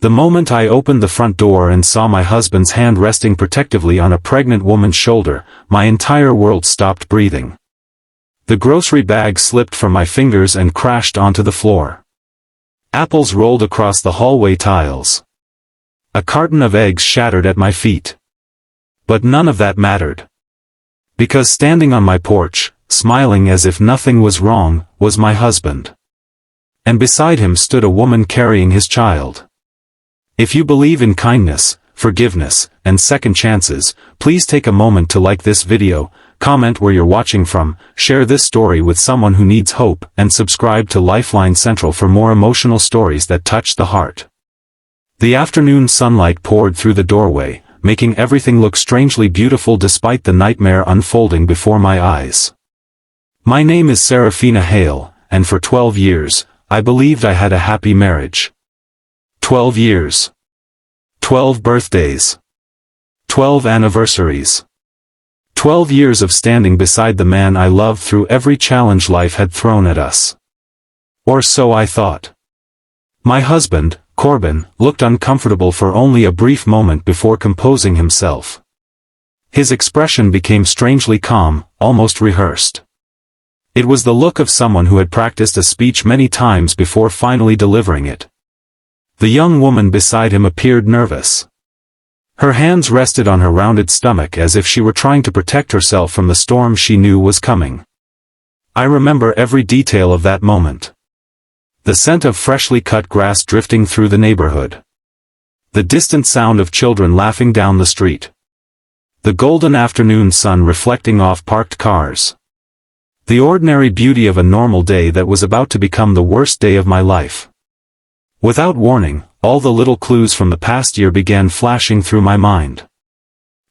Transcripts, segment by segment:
The moment I opened the front door and saw my husband's hand resting protectively on a pregnant woman's shoulder, my entire world stopped breathing. The grocery bag slipped from my fingers and crashed onto the floor. Apples rolled across the hallway tiles. A carton of eggs shattered at my feet. But none of that mattered. Because standing on my porch, smiling as if nothing was wrong, was my husband. And beside him stood a woman carrying his child. If you believe in kindness, forgiveness, and second chances, please take a moment to like this video, comment where you're watching from, share this story with someone who needs hope, and subscribe to Lifeline Central for more emotional stories that touch the heart. The afternoon sunlight poured through the doorway, making everything look strangely beautiful despite the nightmare unfolding before my eyes. My name is Seraphina Hale, and for 12 years, I believed I had a happy marriage. 12 years. 12 birthdays. 12 anniversaries. 12 years of standing beside the man I loved through every challenge life had thrown at us. Or so I thought. My husband, Corbin, looked uncomfortable for only a brief moment before composing himself. His expression became strangely calm, almost rehearsed. It was the look of someone who had practiced a speech many times before finally delivering it. The young woman beside him appeared nervous. Her hands rested on her rounded stomach as if she were trying to protect herself from the storm she knew was coming. I remember every detail of that moment. The scent of freshly cut grass drifting through the neighborhood. The distant sound of children laughing down the street. The golden afternoon sun reflecting off parked cars. The ordinary beauty of a normal day that was about to become the worst day of my life. Without warning, all the little clues from the past year began flashing through my mind.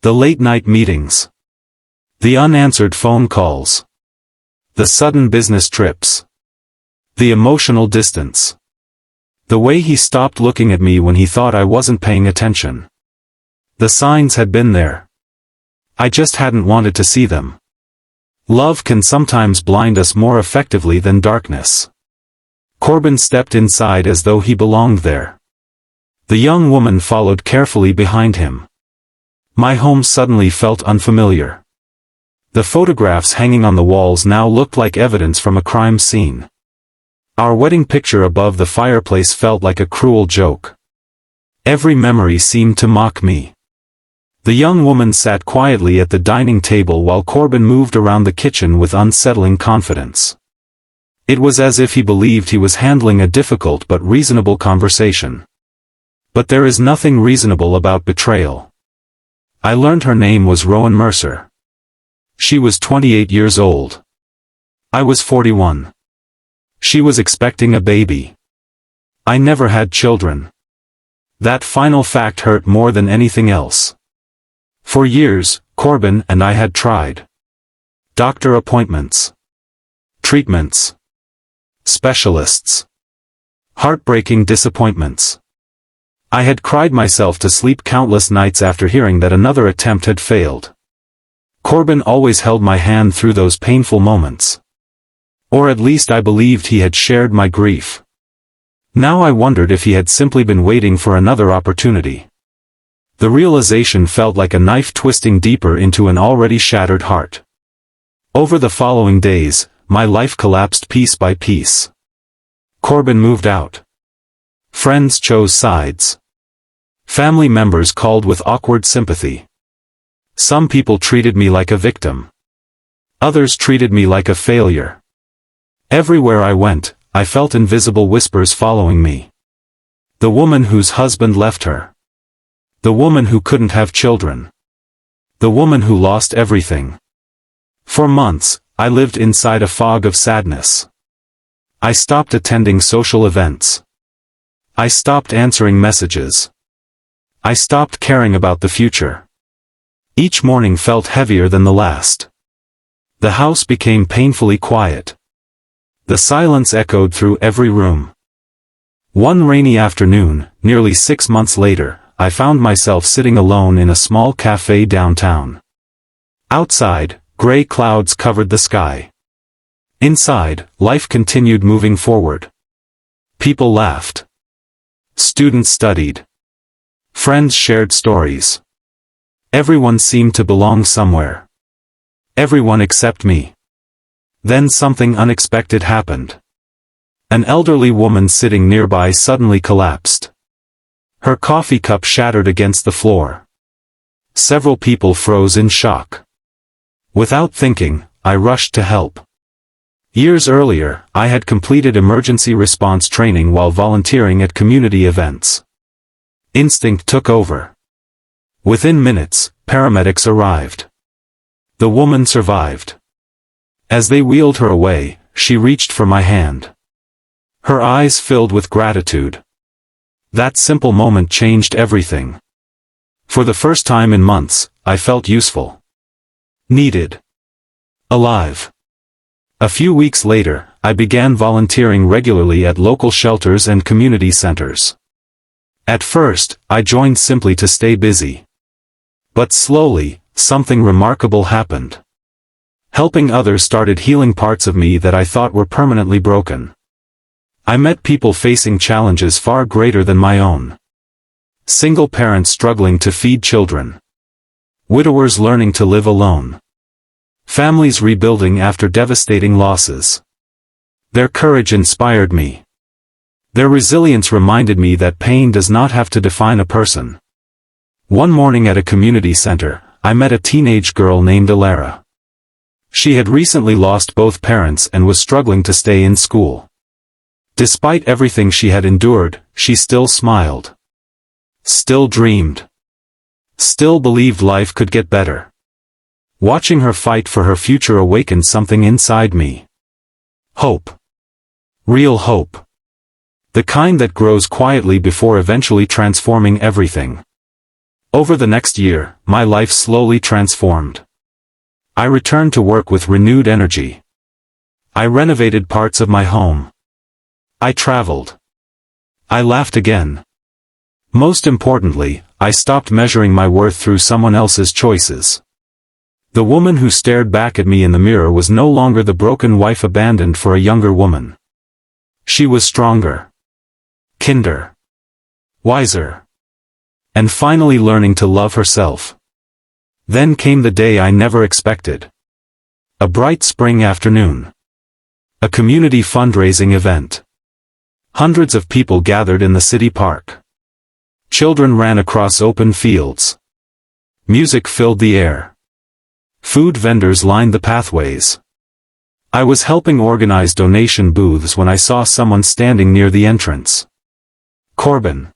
The late-night meetings. The unanswered phone calls. The sudden business trips. The emotional distance. The way he stopped looking at me when he thought I wasn't paying attention. The signs had been there. I just hadn't wanted to see them. Love can sometimes blind us more effectively than darkness. Corbin stepped inside as though he belonged there. The young woman followed carefully behind him. My home suddenly felt unfamiliar. The photographs hanging on the walls now looked like evidence from a crime scene. Our wedding picture above the fireplace felt like a cruel joke. Every memory seemed to mock me. The young woman sat quietly at the dining table while Corbin moved around the kitchen with unsettling confidence. It was as if he believed he was handling a difficult but reasonable conversation. But there is nothing reasonable about betrayal. I learned her name was Rowan Mercer. She was 28 years old. I was 41. She was expecting a baby. I never had children. That final fact hurt more than anything else. For years, Corbin and I had tried. Doctor appointments. Treatments. Specialists. Heartbreaking disappointments. I had cried myself to sleep countless nights after hearing that another attempt had failed. Corbin always held my hand through those painful moments. Or at least I believed he had shared my grief. Now I wondered if he had simply been waiting for another opportunity. The realization felt like a knife twisting deeper into an already shattered heart. Over the following days, my life collapsed piece by piece. Corbin moved out. Friends chose sides. Family members called with awkward sympathy. Some people treated me like a victim. Others treated me like a failure. Everywhere I went, I felt invisible whispers following me. The woman whose husband left her. The woman who couldn't have children. The woman who lost everything. For months, I lived inside a fog of sadness. I stopped attending social events. I stopped answering messages. I stopped caring about the future. Each morning felt heavier than the last. The house became painfully quiet. The silence echoed through every room. One rainy afternoon, nearly 6 months later, I found myself sitting alone in a small cafe downtown. Outside, gray clouds covered the sky. Inside, life continued moving forward. People laughed. Students studied. Friends shared stories. Everyone seemed to belong somewhere. Everyone except me. Then something unexpected happened. An elderly woman sitting nearby suddenly collapsed. Her coffee cup shattered against the floor. Several people froze in shock. Without thinking, I rushed to help. Years earlier, I had completed emergency response training while volunteering at community events. Instinct took over. Within minutes, paramedics arrived. The woman survived. As they wheeled her away, she reached for my hand. Her eyes filled with gratitude. That simple moment changed everything. For the first time in months, I felt useful. Needed. Alive. A few weeks later, I began volunteering regularly at local shelters and community centers. At first, I joined simply to stay busy. But slowly, something remarkable happened. Helping others started healing parts of me that I thought were permanently broken. I met people facing challenges far greater than my own. Single parents struggling to feed children. Widowers learning to live alone. Families rebuilding after devastating losses. Their courage inspired me. Their resilience reminded me that pain does not have to define a person. One morning at a community center, I met a teenage girl named Alara. She had recently lost both parents and was struggling to stay in school. Despite everything she had endured, she still smiled. Still dreamed. Still believed life could get better. Watching her fight for her future awakened something inside me. Hope. Real hope. The kind that grows quietly before eventually transforming everything. Over the next year, my life slowly transformed. I returned to work with renewed energy. I renovated parts of my home. I traveled. I laughed again. Most importantly, I stopped measuring my worth through someone else's choices. The woman who stared back at me in the mirror was no longer the broken wife abandoned for a younger woman. She was stronger. Kinder. Wiser. And finally learning to love herself. Then came the day I never expected. A bright spring afternoon. A community fundraising event. Hundreds of people gathered in the city park. Children ran across open fields. Music filled the air. Food vendors lined the pathways. I was helping organize donation booths when I saw someone standing near the entrance. Corbin.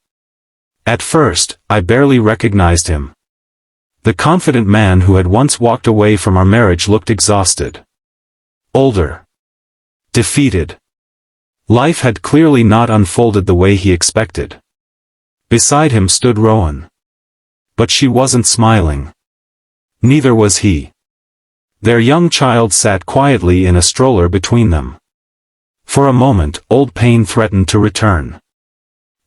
At first, I barely recognized him. The confident man who had once walked away from our marriage looked exhausted. Older. Defeated. Life had clearly not unfolded the way he expected. Beside him stood Rowan. But she wasn't smiling. Neither was he. Their young child sat quietly in a stroller between them. For a moment, old pain threatened to return.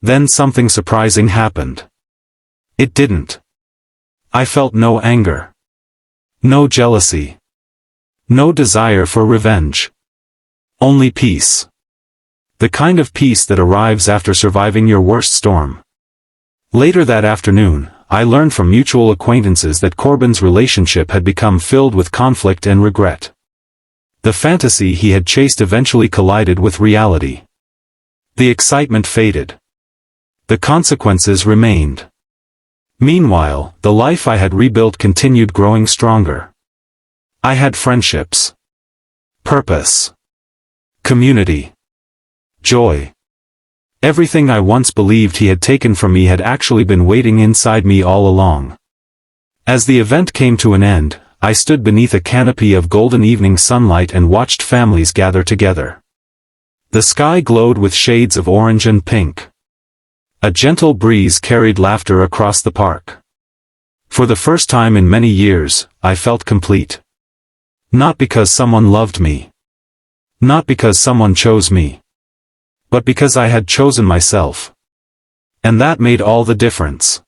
Then something surprising happened. It didn't. I felt no anger. No jealousy. No desire for revenge. Only peace. The kind of peace that arrives after surviving your worst storm. Later that afternoon, I learned from mutual acquaintances that Corbin's relationship had become filled with conflict and regret. The fantasy he had chased eventually collided with reality. The excitement faded. The consequences remained. Meanwhile, the life I had rebuilt continued growing stronger. I had friendships. Purpose. Community. Joy. Everything I once believed he had taken from me had actually been waiting inside me all along. As the event came to an end, I stood beneath a canopy of golden evening sunlight and watched families gather together. The sky glowed with shades of orange and pink. A gentle breeze carried laughter across the park. For the first time in many years, I felt complete. Not because someone loved me. Not because someone chose me. But because I had chosen myself. And that made all the difference.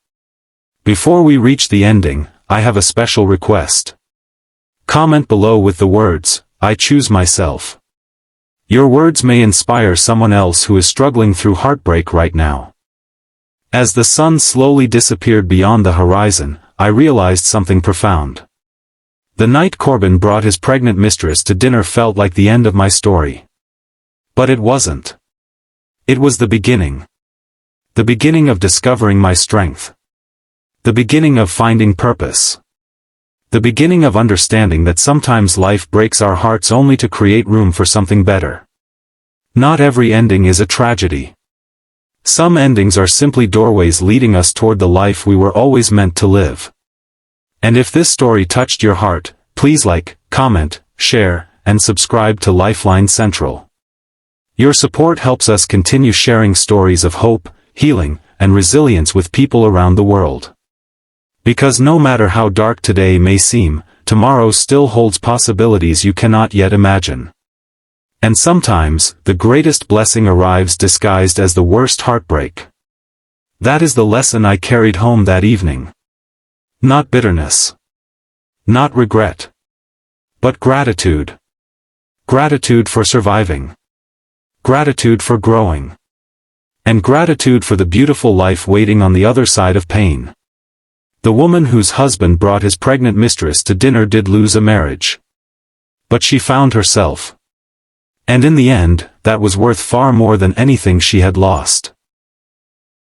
Before we reach the ending, I have a special request. Comment below with the words, "I choose myself." Your words may inspire someone else who is struggling through heartbreak right now. As the sun slowly disappeared beyond the horizon, I realized something profound. The night Corbin brought his pregnant mistress to dinner felt like the end of my story. But it wasn't. It was the beginning. The beginning of discovering my strength. The beginning of finding purpose. The beginning of understanding that sometimes life breaks our hearts only to create room for something better. Not every ending is a tragedy. Some endings are simply doorways leading us toward the life we were always meant to live. And if this story touched your heart, please like, comment, share, and subscribe to Lifeline Central. Your support helps us continue sharing stories of hope, healing, and resilience with people around the world. Because no matter how dark today may seem, tomorrow still holds possibilities you cannot yet imagine. And sometimes, the greatest blessing arrives disguised as the worst heartbreak. That is the lesson I carried home that evening. Not bitterness. Not regret. But gratitude. Gratitude for surviving. Gratitude for growing. And gratitude for the beautiful life waiting on the other side of pain. The woman whose husband brought his pregnant mistress to dinner did lose a marriage. But she found herself. And in the end, that was worth far more than anything she had lost.